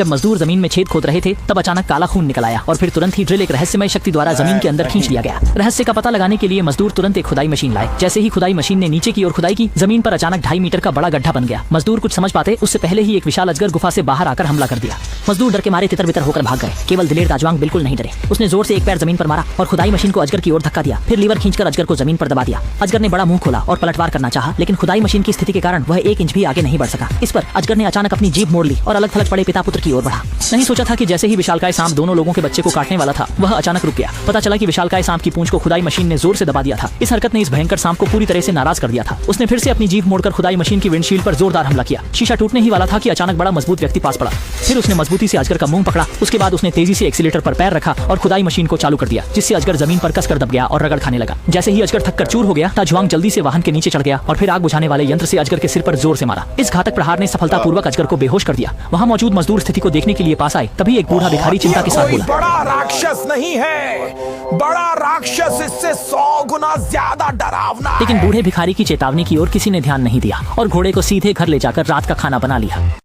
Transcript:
जब मजदूर जमीन में छेद खोद रहे थे तब अचानक काला खून निकल आया और फिर तुरंत ही ड्रिल एक रहस्यमय शक्ति द्वारा जमीन के अंदर खींच लिया गया। रहस्य का पता लगाने के लिए मजदूर तुरंत एक खुदाई मशीन लाए। जैसे ही खुदाई मशीन ने नीचे की ओर खुदाई की, जमीन पर अचानक 2.5 मीटर का बड़ा गड्ढा बन गया। मजदूर कुछ समझ पाते उससे पहले ही एक विशाल अजगर गुफा से बाहर आकर हमला कर दिया। मजदूर डर के मारे तितर बितर होकर भाग गए। केवल दिलेर ताजवांग बिल्कुल नहीं डरे। उसने जोर से एक पैर जमीन पर मारा और खुदाई मशीन को अजगर की ओर धक्का दिया। फिर लीवर खींचकर अजगर को जमीन पर दबा दिया। अजगर ने बड़ा मुंह खोला और पलटवार करना चाहा, लेकिन खुदाई मशीन की स्थिति के कारण वह 1 इंच भी आगे नहीं बढ़ सका। इस पर अजगर ने अचानक अपनी जीभ मोड़ ली और अलग थलग पड़े पिता पुत्र की ओर बढ़ा। नहीं सोचा था कि जैसे ही विशालकाय सांप दोनों लोगों के बच्चे को काटने वाला था, वह अचानक रुक गया। पता चला कि विशालकाय सांप की पूंछ को खुदाई मशीन ने जोर से दबा दिया था। इस हरकत ने इस भयंकर सांप को पूरी तरह से नाराज कर दिया था। उसने फिर से अपनी जीभ मोड़कर खुदाई मशीन की विंडशील्ड पर जोरदार हमला किया। शीशा टूटने ही वाला था कि अचानक बड़ा मजबूत व्यक्ति पास पड़ा। फिर उसने मजबूती से अजगर का मुंह पकड़ा। उसके बाद उसने तेजी से एक्सीलेटर पर पैर रखा और खुदाई मशीन को चालू कर दिया, जिससे अजगर जमीन पर कसकर दब गया और रगड़ खाने लगा। जैसे ही अजगर थककर चूर हो गया, ताजवांग जल्दी से वाहन के नीचे चढ़ गया और फिर आग बुझाने वाले यंत्र से अजगर के सिर पर जोर से मारा। इस घातक प्रहार ने सफलतापूर्वक अजगर को बेहोश कर दिया। वहां मौजूद मजदूर स्थिति को देखने के लिए पास आए। तभी एक बूढ़ा भिखारी चिंता के साथ बोला, बड़ा राक्षस नहीं है, बड़ा राक्षस इससे 100 गुना ज्यादा डरावना। लेकिन बूढ़े भिखारी की चेतावनी की ओर किसी ने ध्यान नहीं दिया और घोड़े को सीधे घर ले जाकर रात का खाना बना लिया।